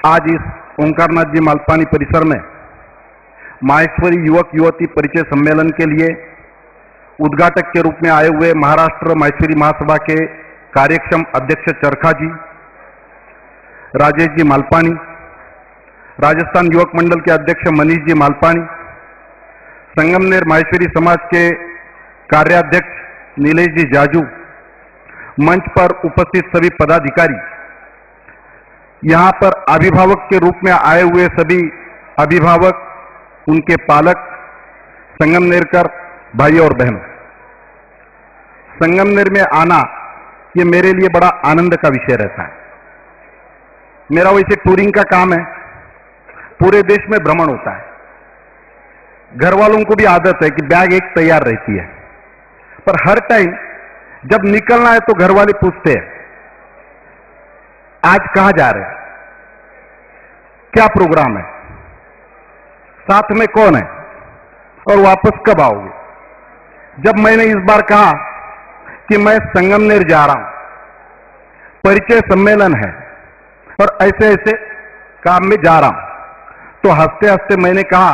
आज इस ओंकारनाथ जी मालपानी परिसर में माहेश्वरी युवक युवती परिचय सम्मेलन के लिए उद्घाटक के रूप में आए हुए महाराष्ट्र माहेश्वरी महासभा के कार्यक्षम अध्यक्ष चरखा जी, राजेश जी मालपानी, राजस्थान युवक मंडल के अध्यक्ष मनीष जी मालपानी, संगमनेर माहेश्वरी समाज के कार्याध्यक्ष नीलेश जी जाजू, मंच पर उपस्थित सभी पदाधिकारी, यहां पर अभिभावक के रूप में आए हुए सभी अभिभावक, उनके पालक, संगमनेरकर भाई और बहनों, संगमनेर में आना ये मेरे लिए बड़ा आनंद का विषय रहता है। मेरा वैसे टूरिंग का काम है, पूरे देश में भ्रमण होता है। घर वालों को भी आदत है कि बैग एक तैयार रहती है, पर हर टाइम जब निकलना है तो घर वाले पूछते हैं आज कहां जा रहे हैं, क्या प्रोग्राम है, साथ में कौन है और वापस कब आओगे। जब मैंने इस बार कहा कि मैं संगमनेर जा रहा हूं, परिचय सम्मेलन है और ऐसे ऐसे काम में जा रहा हूं, तो हंसते हंसते मैंने कहा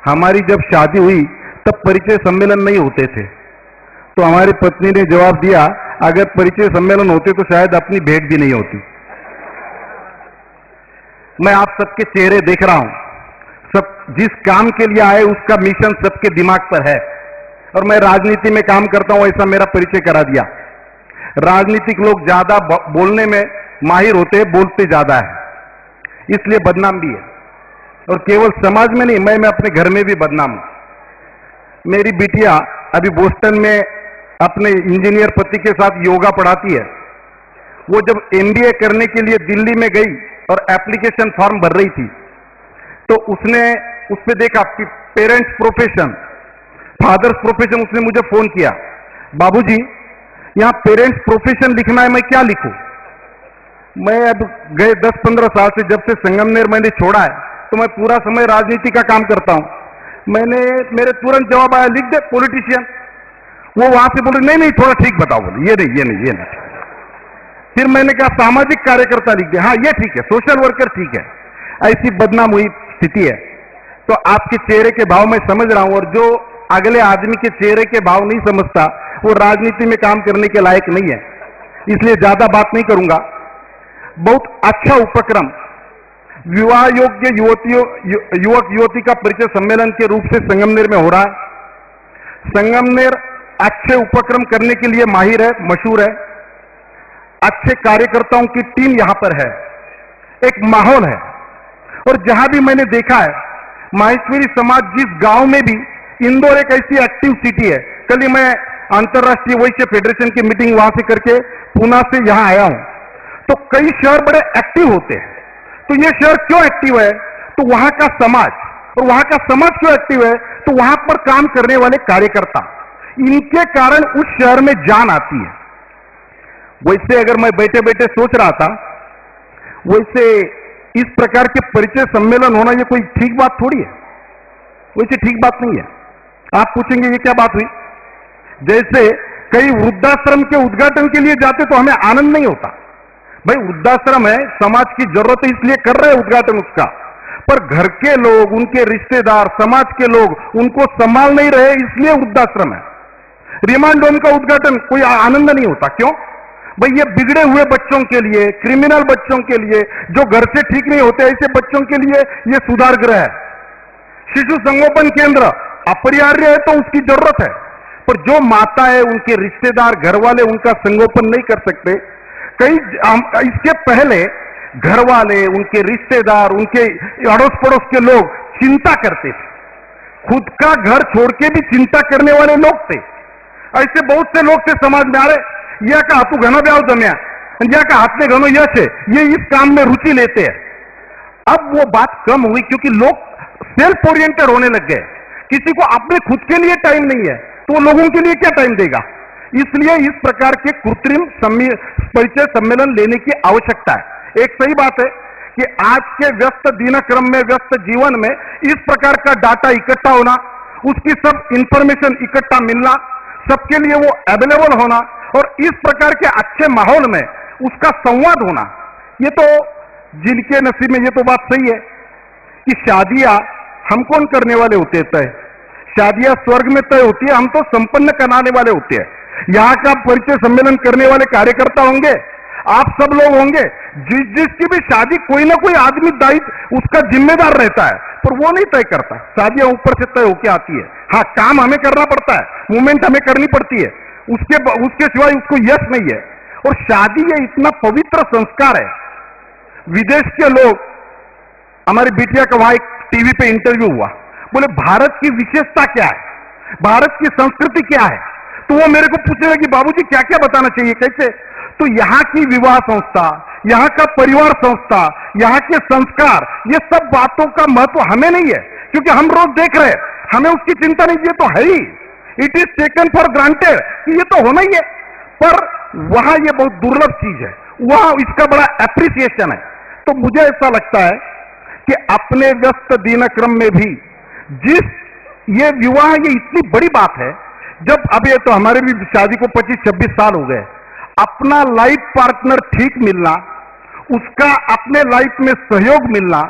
हमारी जब शादी हुई तब परिचय सम्मेलन नहीं होते थे। तो हमारी पत्नी ने जवाब दिया अगर परिचय सम्मेलन होते तो शायद अपनी भेंट भी नहीं होती। मैं आप सबके चेहरे देख रहा हूं, सब जिस काम के लिए आए उसका मिशन सबके दिमाग पर है, और मैं राजनीति में काम करता हूं ऐसा मेरा परिचय करा दिया। राजनीतिक लोग ज्यादा बोलने में माहिर होते हैं, बोलते ज्यादा है, इसलिए बदनाम भी है, और केवल समाज में नहीं, मैं अपने घर में भी बदनाम हूं। मेरी बिटिया अभी बोस्टन में अपने इंजीनियर पति के साथ योगा पढ़ाती है। वो जब एमबीए करने के लिए दिल्ली में गई और एप्लीकेशन फॉर्म भर रही थी, तो उसने उस पर देखा कि पेरेंट्स प्रोफेशन, फादर्स प्रोफेशन। उसने मुझे फोन किया, बाबूजी यहां पेरेंट्स प्रोफेशन लिखना है, मैं क्या लिखूं। मैं अब गए 10-15 साल से, जब से संगमनेर मैंने छोड़ा है, तो मैं पूरा समय राजनीति का काम करता हूं। मेरे तुरंत जवाब आया लिख दे पॉलिटिशियन। वो वहां से बोले नहीं थोड़ा ठीक बताओ, बोले ये नहीं। फिर मैंने कहा सामाजिक कार्यकर्ता लिख दे, हाँ ये ठीक है, सोशल वर्कर ठीक है। ऐसी बदनाम हुई स्थिति है। तो आपके चेहरे के भाव मैं समझ रहा हूं, और जो अगले आदमी के चेहरे के भाव नहीं समझता वो राजनीति में काम करने के लायक नहीं है, इसलिए ज्यादा बात नहीं करूंगा। बहुत अच्छा उपक्रम विवाह योग्य युवक युवती का परिचय सम्मेलन के रूप से संगमनेर में हो रहा है। संगमनेर अच्छे उपक्रम करने के लिए माहिर है, मशहूर है। अच्छे कार्यकर्ताओं की टीम यहां पर है, एक माहौल है। और जहां भी मैंने देखा है माहेश्वरी समाज जिस गांव में भी, इंदौर एक ऐसी एक्टिव सिटी है। कल ही मैं अंतर्राष्ट्रीय वैश्य फेडरेशन की मीटिंग वहां से करके पूना से यहां आया हूं, तो कई शहर बड़े एक्टिव होते हैं। तो ये शहर क्यों एक्टिव है, तो वहां का समाज, और वहां का समाज क्यों एक्टिव है, तो वहां पर काम करने वाले कार्यकर्ता, इनके कारण उस शहर में जान आती है। वैसे अगर मैं बैठे बैठे सोच रहा था, वैसे इस प्रकार के परिचय सम्मेलन होना ये कोई ठीक बात थोड़ी है, वैसे ठीक बात नहीं है। आप पूछेंगे ये क्या बात हुई। जैसे कई वृद्धाश्रम के उद्घाटन के लिए जाते तो हमें आनंद नहीं होता, भाई वृद्धाश्रम है, समाज की जरूरत है इसलिए कर रहे हैं उद्घाटन उसका, पर घर के लोग, उनके रिश्तेदार, समाज के लोग उनको संभाल नहीं रहे इसलिए वृद्धाश्रम है। रिमांड होम का उद्घाटन कोई आनंद नहीं होता, क्यों भाई, ये बिगड़े हुए बच्चों के लिए, क्रिमिनल बच्चों के लिए, जो घर से ठीक नहीं होते ऐसे बच्चों के लिए ये सुधार गृह है। शिशु संगोपन केंद्र अपरिहार्य है तो उसकी जरूरत है, पर जो माता है, उनके रिश्तेदार, घर वाले उनका संगोपन नहीं कर सकते। इसके पहले घर वाले, उनके रिश्तेदार, उनके अड़ोस पड़ोस के लोग चिंता करते थे, खुद का घर छोड़ के भी चिंता करने वाले लोग थे। ऐसे बहुत से लोग थे समाज में, अरे या का हाथू घनो ब्याव जम्या, या का हाथ में घनो यश है, ये इस काम में रुचि लेते हैं। अब वो बात कम हुई क्योंकि लोग सेल्फ ओरिएंटेड होने लग गए। किसी को अपने खुद के लिए टाइम नहीं है तो वो लोगों के लिए क्या टाइम देगा। इसलिए इस प्रकार के कृत्रिम परिचय सम्मेलन लेने की आवश्यकता है। एक सही बात है कि आज के व्यस्त दिनक्रम में, व्यस्त जीवन में इस प्रकार का डाटा इकट्ठा होना, उसकी सब इंफॉर्मेशन इकट्ठा मिलना, सबके लिए वो अवेलेबल होना, और इस प्रकार के अच्छे माहौल में उसका संवाद होना, ये तो जिनके नसीब में, ये तो बात सही है कि शादियां हम कौन करने वाले होते हैं तय? शादियां स्वर्ग में तय होती है, हम तो संपन्न कराने वाले होते हैं। यहां का परिचय सम्मेलन करने वाले कार्यकर्ता होंगे, आप सब लोग होंगे, जिसकी भी शादी कोई ना कोई आदमी दायित्व उसका जिम्मेदार रहता है, पर वो नहीं तय करता। शादियां ऊपर से तय होके आती है। हाँ, काम हमें करना पड़ता है, मूवमेंट हमें करनी पड़ती है, उसके सिवाय उसको यश नहीं है। और शादी ये इतना पवित्र संस्कार है। विदेश के लोग, हमारी बिटिया का वहां एक टीवी पे इंटरव्यू हुआ, बोले भारत की विशेषता क्या है, भारत की संस्कृति क्या है? तो वो मेरे को पूछने लगी, बाबूजी क्या क्या बताना चाहिए, कैसे? तो यहां की विवाह संस्था, यहां का परिवार संस्था, यहां के संस्कार, ये सब बातों का महत्व हमें नहीं है, क्योंकि हम रोज देख रहे हैं, हमें उसकी चिंता नहीं, ये तो है ही, it is taken for granted कि ये तो होना ही है। पर वहां ये बहुत दुर्लभ चीज है, वहां इसका बड़ा एप्रिसिएशन है। तो मुझे ऐसा लगता है कि अपने व्यस्त दिनक्रम में भी जिस ये विवाह, ये इतनी बड़ी बात है, जब अब ये तो हमारे भी शादी को 25-26 साल हो गए, अपना लाइफ पार्टनर ठीक मिलना, उसका अपने लाइफ में सहयोग मिलना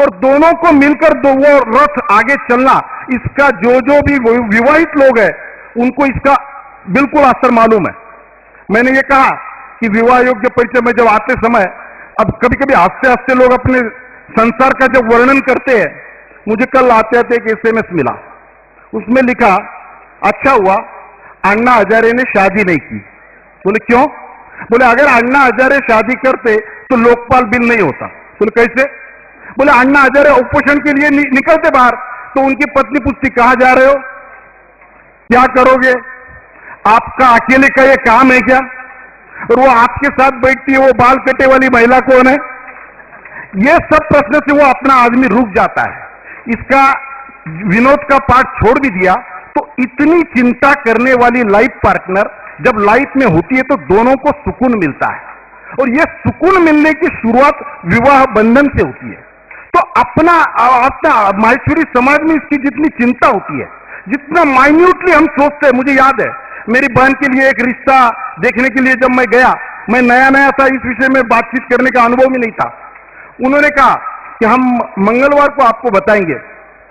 और दोनों को मिलकर दो वो रथ आगे चलना, इसका जो भी विवाहित लोग हैं उनको इसका बिल्कुल असर मालूम है। मैंने ये कहा कि विवाह योग्य परिचय में जब आते समय, अब कभी कभी हंसते हंसते लोग अपने संसार का जब वर्णन करते हैं, मुझे कल आते आते एक SMS मिला, उसमें लिखा, अच्छा हुआ अन्ना हजारे ने शादी नहीं की। बोले क्यों? बोले अगर अन्ना हजारे शादी करते तो लोकपाल बिल नहीं होता। बोले कैसे? बोले अन्ना हजारे उपोषण के लिए निकलते बाहर, तो उनकी पत्नी पूछती कहां जा रहे हो, क्या करोगे, आपका अकेले का ये काम है क्या? और वो आपके साथ बैठती है वो बाल कटे वाली महिला कौन है? ये सब प्रश्न से वो अपना आदमी रुक जाता है। इसका विनोद का पार्ट छोड़ भी दिया तो इतनी चिंता करने वाली लाइफ पार्टनर जब लाइफ में होती है तो दोनों को सुकून मिलता है, और यह सुकून मिलने की शुरुआत विवाह बंधन से होती है। तो अपना माहेश्वरी समाज में इसकी जितनी चिंता होती है, जितना माइन्यूटली हम सोचते हैं, मुझे याद है मेरी बहन के लिए एक रिश्ता देखने के लिए जब मैं गया, मैं नया नया था, इस विषय में बातचीत करने का अनुभव भी नहीं था। उन्होंने कहा कि हम मंगलवार को आपको बताएंगे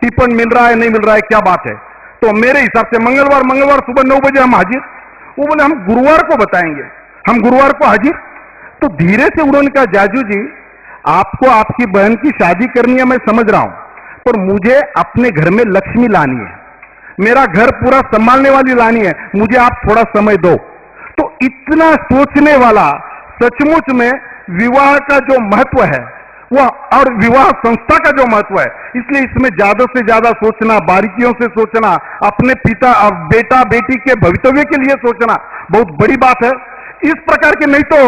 टिफिन मिल रहा है नहीं मिल रहा है, क्या बात है। तो मेरे हिसाब से मंगलवार सुबह 9 बजे हम हाजिर। वो बोले हम गुरुवार को बताएंगे, हम गुरुवार को हाजिर। तो धीरे से उन्होंने कहा, जाजू जी आपको आपकी बहन की शादी करनी है, मैं समझ रहा हूं, पर मुझे अपने घर में लक्ष्मी लानी है, मेरा घर पूरा संभालने वाली लानी है, मुझे आप थोड़ा समय दो। तो इतना सोचने वाला, सचमुच में विवाह का जो महत्व है वह, और विवाह संस्था का जो महत्व है, इसलिए इसमें ज्यादा से ज्यादा सोचना, बारीकियों से सोचना, अपने पिता बेटा बेटी के भवितव्य के लिए सोचना बहुत बड़ी बात है। इस प्रकार के, नहीं तो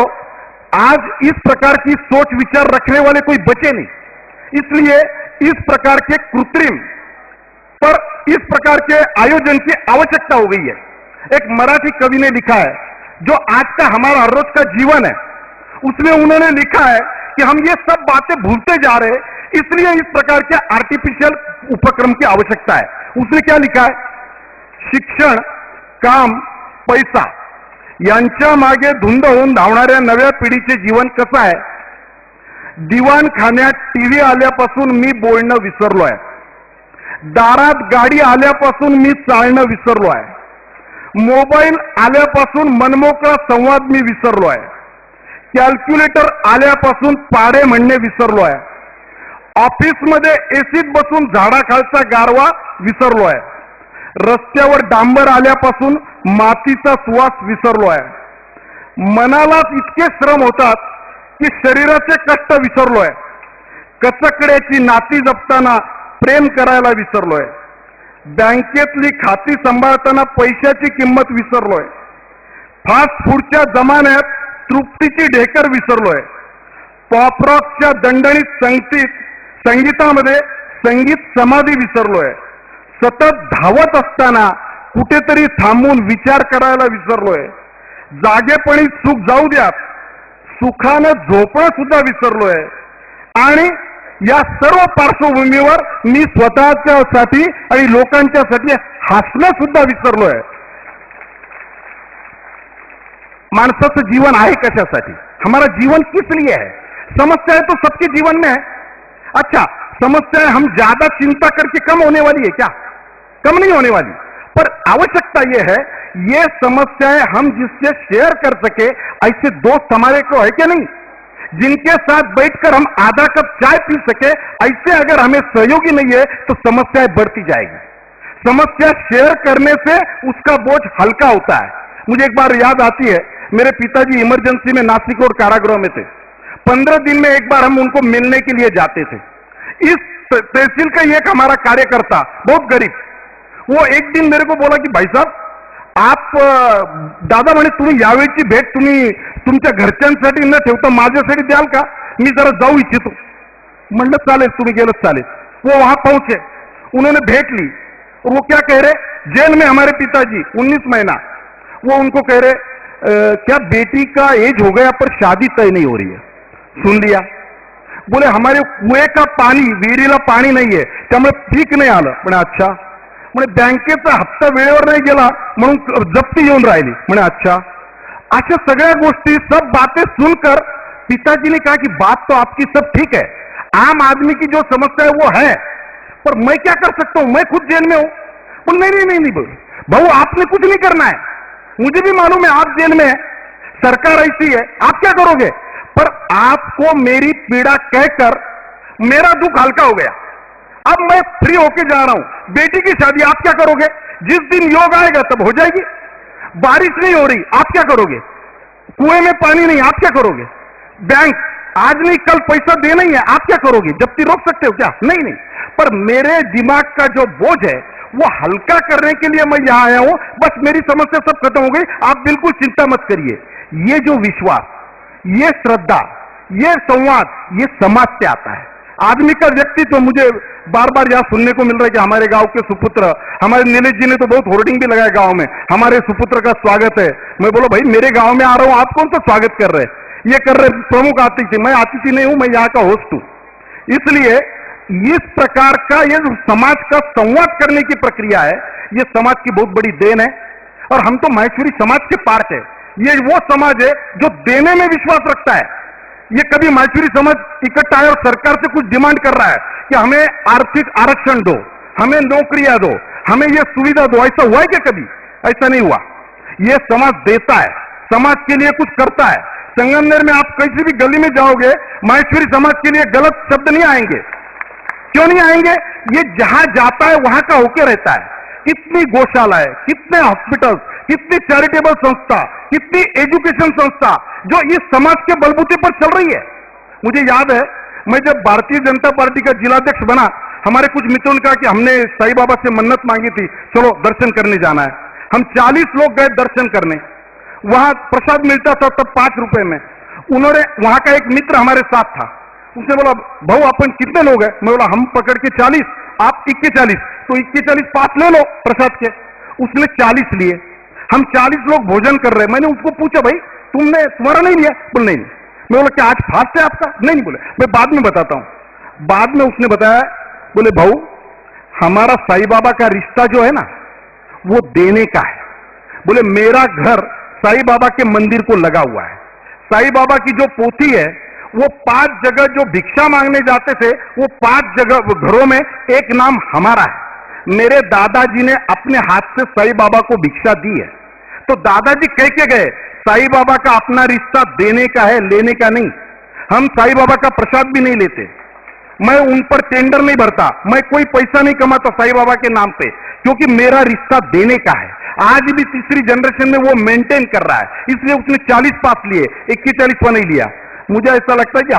आज इस प्रकार की सोच विचार रखने वाले कोई बचे नहीं। इसलिए इस प्रकार के कृत्रिम पर इस प्रकार के आयोजन की आवश्यकता हो गई है। एक मराठी कवि ने लिखा है, जो आज का हमारा हर रोज का जीवन है, उसमें उन्होंने लिखा है कि हम ये सब बातें भूलते जा रहे हैं, इसलिए इस प्रकार के आर्टिफिशियल उपक्रम की आवश्यकता है। उसने क्या लिखा है? शिक्षण, काम, पैसा यांच्या मागे धुंद होऊन धावणाऱ्या नव्या पिढीचे जीवन कसं आहे? दिवाणखान्यात टीव्ही आल्यापासून मी बोलणं विसरलो आहे, दारात गाडी आल्यापासून मी चालणं विसरलो आहे, मोबाईल आल्यापासून मनमोकळा संवाद मी विसरलो आहे, कॅल्क्युलेटर आल्यापासून पाढे म्हणणे विसरलो आहे, ऑफिसमध्ये एसीत बसून झाडाखालचा गारवा विसरलो आहे, रस्त्यावर डांबर आल्यापासून मातीचा सुवास विसरलो आहे, मनालाच इतके श्रम होतात की शरीराचे कष्ट विसरलो आहे, कचकड्याची नाती जपताना प्रेम करायला विसरलोय, बँकेतली खाती सांभाळताना पैशाची किंमत विसरलोय, फास्ट फूडच्या जमान्यात तृप्तीची ढेकर विसरलोय, पॉप रॉकच्या दणदणीत संगीतामध्ये संगीत समाधी विसरलोय, सतत धावत असताना कुठेतरी थांबून विचार करायला विसरलोय, जागेपणी सुख जाऊ द्या, सुखानं झोपणं सुद्धा विसरलोय, आणि या सर्व पार्श्वभूमीवर मी स्वतःच्यासाठी आणि लोकांच्यासाठी हसणं सुद्धा विसरलोय। माणसाचं जीवन आहे कशासाठी? हमारा जीवन किस लिए है? समस्याएं तो सबके जीवन में है। अच्छा, समस्याएं हम ज्यादा चिंता करके कम होने वाली है क्या? कम नहीं होने वाली, पर आवश्यकता यह है ये समस्याएं हम जिससे शेयर कर सके ऐसे दोस्त हमारे को है क्या नहीं, जिनके साथ बैठकर हम आधा कप चाय पी सके, ऐसे अगर हमें सहयोगी नहीं है तो समस्याएं बढ़ती जाएगी। समस्या शेयर करने से उसका बोझ हल्का होता है। मुझे एक बार याद आती है, मेरे पिताजी इमरजेंसी में नासिक रोड कारागृह में थे। 15 दिन में एक बार हम उनको मिलने के लिए जाते थे। इस तहसील का एक हमारा कार्यकर्ता, बहुत गरीब, वो एक दिन मेरे को बोला कि भाई साहब आप दादा म्हणे तुम्ही यावेळची भेट तुम्ही तुमच्या घरच्यांसाठी न ठेवता माझ्यासाठी द्याल का? मी जरा जाऊ इच्छितो. म्हणलं चालेल, तुम्ही गेलंच चालेल. वो वहां पहुंचे, उन्होंने भेंट ली और वो क्या कह रहे, जेल में हमारे पिताजी 19 महीना, वो उनको कह रहे क्या बेटी का एज हो गया पर शादी तय नहीं हो रही है. सुन लिया. बोले हमारे कुएं का पाणी, विहिरीला पाणी नाहीये त्यामुळे पीक नाही आलं. म्हणे अच्छा. म्हणे बँकेचा हप्ता वेळेवर नाही गेला म्हणून जप्ती येऊन राहिली. म्हणे अच्छा. अशा सगळ्या गोष्टी, सब बातें सुनकर पिताजी ने कहा कि बात तो आपकी सब ठीक है, आम आदमी की जो समस्या है वो है, पर मैं क्या कर सकता हूं, मैं खुद जेल में हूं. बोल नहीं नहीं नहीं भाऊ, आपने कुछ नहीं करना है, मुझे भी मालूम है आप जेल में है, सरकार ऐसी है, आप क्या करोगे, पर आपको मेरी पीड़ा कहकर मेरा दुख हल्का हो गया. अब मैं फ्री होके जा रहा हूं. बेटी की शादी आप क्या करोगे, जिस दिन योग आएगा तब हो जाएगी. बारिश नहीं हो रही आप क्या करोगे, कुएं में पानी नहीं आप क्या करोगे, बैंक आज नहीं कल पैसा देना ही है आप क्या करोगे, जब्ती रोक सकते हो क्या? नहीं नहीं. पर मेरे दिमाग का जो बोझ है वो हल्का करने के लिए मैं यहां आया हूं. बस मेरी समस्या सब खत्म हो गई, आप बिल्कुल चिंता मत करिए. ये जो विश्वास, ये श्रद्धा, ये संवाद, ये समाज से आता है. आदमी का व्यक्तित्व, मुझे बार बार यहां सुनने को मिल रहा है कि हमारे गांव के सुपुत्र, हमारे नीलेश जी ने तो बहुत होर्डिंग भी लगाया गांव में, हमारे सुपुत्र का स्वागत है. मैं बोला भाई मेरे गांव में आ रहा हूं, आप कौन सा स्वागत कर रहे हैं? ये कर रहे प्रमुख अतिथि, मैं अतिथि नहीं हूं, मैं यहाँ का होस्ट हूं. इसलिए इस प्रकार का ये समाज का संवाद करने की प्रक्रिया है, ये समाज की बहुत बड़ी देन है. और हम तो माहेश्वरी समाज के पार्ट है. ये वो समाज है जो देने में विश्वास रखता है. ये कभी माहेश्वरी समाज इकट्ठा है और सरकार से कुछ डिमांड कर रहा है कि हमें आर्थिक आरक्षण दो, हमें नौकरियां दो, हमें ये सुविधा दो, ऐसा हुआ है क्या कभी? ऐसा नहीं हुआ. ये समाज देता है, समाज के लिए कुछ करता है. संगमनेर में आप किसी भी गली में जाओगे, माहेश्वरी समाज के लिए गलत शब्द नहीं आएंगे. क्यों नहीं आएंगे? ये जहां जाता है वहां का होके रहता है. कितनी गौशालाएं, कितने हॉस्पिटल, कितनी चैरिटेबल संस्था, कितनी एजुकेशन संस्था जो इस समाज के बलबूते पर चल रही है. मुझे याद है, मैं जब भारतीय जनता पार्टी का जिलाध्यक्ष बना, हमारे कुछ मित्रों ने कहा कि हमने साईं बाबा से मन्नत मांगी थी, चलो दर्शन करने जाना है. हम 40 लोग गए दर्शन करने. वहां प्रसाद मिलता था तब 5 रुपए में. उन्होंने, वहां का एक मित्र हमारे साथ था, उसने बोला भाऊ अपन कितने लोग हैं? मैं बोला हम पकड़ के 40, आप 41, तो 41 5 ले लो प्रसाद के. उसने 40 लिए. हम 40 लोग भोजन कर रहे. मैंने उसको पूछा भाई तुम्हारा नहीं लिया? बोल नहीं. मैं बोला क्या आज फास्ट है आपका? नहीं बोले, मैं बाद में बताता हूं. बाद में उसने बताया, बोले भाऊ हमारा साईं बाबा का रिश्ता जो है ना वो देने का है. बोले मेरा घर साईं बाबा के मंदिर को लगा हुआ है. साईं बाबा की जो पोथी है वो 5 जगह जो भिक्षा मांगने जाते थे, वो 5 जगह घरों में एक नाम हमारा है. मेरे दादाजी ने अपने हाथ से साईं बाबा को भिक्षा दी है. तो दादाजी कह के गए साईं बाबा का अपना रिश्ता देने का है, लेने का नहीं. हम साईं बाबा का प्रसाद भी नहीं लेते. मैं उन पर टेंडर नहीं भरता, मैं कोई पैसा नहीं कमाता साईं बाबा के नाम पे, क्योंकि मेरा रिश्ता देने का है. आज भी तीसरी जनरेशन में वो मेंटेन कर रहा है. इसलिए उसने 40 पास लिए, 41 नहीं लिया. मुझे ऐसा लगता है कि